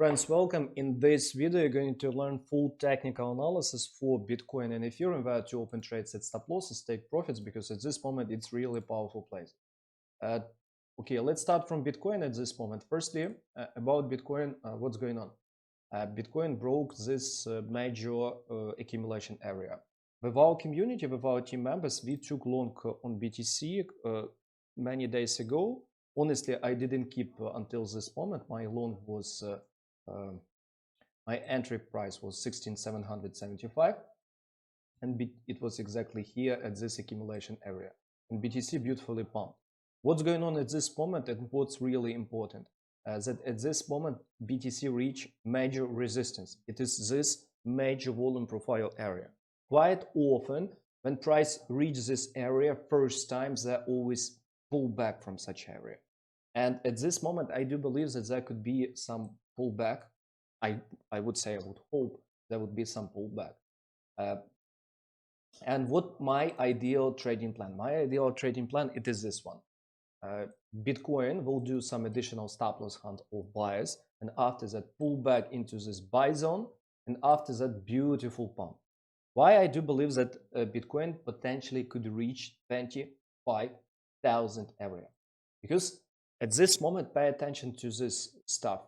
Friends, welcome. In this video, you're going to learn full technical analysis for Bitcoin and Ethereum, where to open trades, set stop losses, take profits, because at this moment, it's really a powerful place. Okay, let's start from Bitcoin at this moment. Firstly, about Bitcoin, what's going on? Bitcoin broke this major accumulation area. With our community, with our team members, we took long on BTC many days ago. Honestly, I didn't keep until this moment. My long was my entry price was 16,775, and it was exactly here at this accumulation area. And BTC beautifully pumped. What's going on at this moment and what's really important? That at this moment BTC reached major resistance. It is this major volume profile area. Quite often when price reaches this area first time, they always pull back from such area. And at this moment I do believe that there could be some pullback. I would say, I would hope there would be some pullback. And what my ideal trading plan? My ideal trading plan, it is this one. Bitcoin will do some additional stop loss hunt of buyers, and after that pull back into this buy zone, and after that beautiful pump. Why I do believe that Bitcoin potentially could reach 25,000 area? Because at this moment, pay attention to this stuff.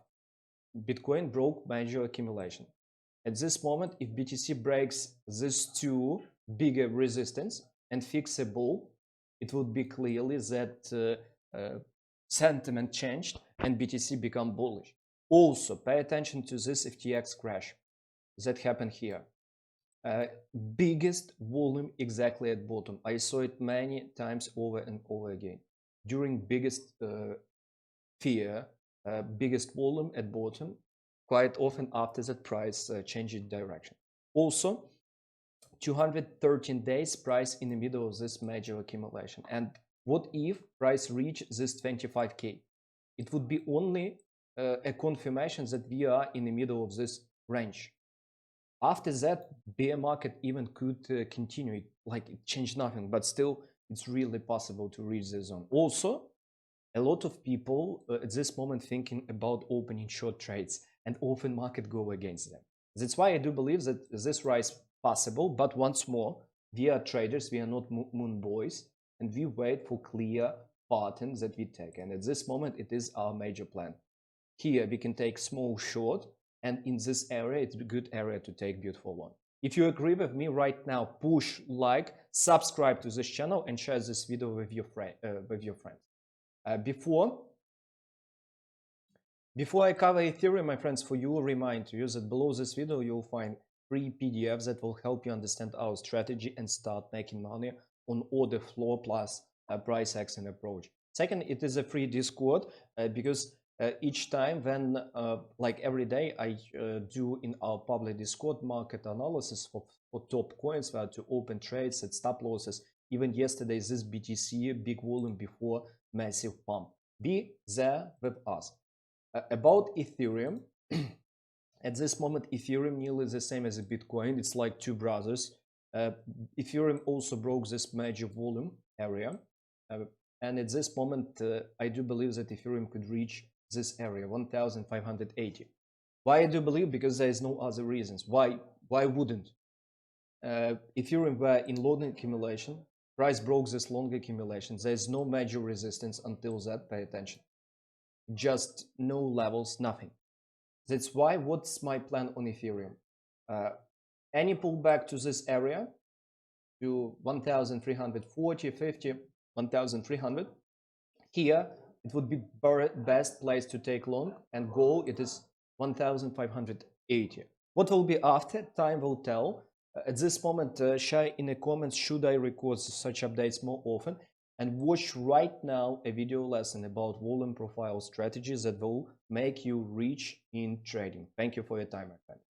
Bitcoin broke major accumulation. At this moment, if BTC breaks these two bigger resistance and fixable, it would be clearly that sentiment changed and BTC become bullish. Also, pay attention to this FTX crash that happened here. Biggest volume exactly at bottom. I saw it many times over and over again. During biggest fear, biggest volume at bottom, quite often after that price changes direction. Also, 213 days price in the middle of this major accumulation. And what if price reach this 25k? It would be only a confirmation that we are in the middle of this range. After that, bear market even could continue, like it changed nothing, but still it's really possible to reach this zone. Also, a lot of people at this moment thinking about opening short trades, and often market go against them. That's why I do believe that this rise possible, but once more, we are traders, we are not moon boys, and we wait for clear patterns that we take. And at this moment, it is our major plan. Here we can take small short, and in this area, it's a good area to take beautiful one. If you agree with me right now, push like, subscribe to this channel, and share this video with your friends. Before I cover Ethereum, my friends, for you, remind you that below this video you'll find free PDFs that will help you understand our strategy and start making money on order flow plus price action approach. Second, it is a free Discord because each time when, like every day, I do in our public Discord market analysis for top coins, where to open trades, set stop losses. Even yesterday, this BTC, big volume before massive pump. Be there with us. About Ethereum, at this moment, Ethereum nearly the same as a Bitcoin. It's like two brothers. Ethereum also broke this major volume area. And at this moment, I do believe that Ethereum could reach this area, 1,580. Why I do believe? Because there is no other reasons. Why wouldn't? Ethereum were in long accumulation. Price broke this long accumulation. There is no major resistance until that. Pay attention. Just no levels, nothing. That's why what's my plan on Ethereum? Any pullback to this area, to 1,340, 50, 1,300, here it would be best place to take long, and goal it is 1,580. What will be after? Time will tell. At this moment, share in the comments, should I record such updates more often? And watch right now a video lesson about volume profile strategies that will make you rich in trading. Thank you for your time, my friend.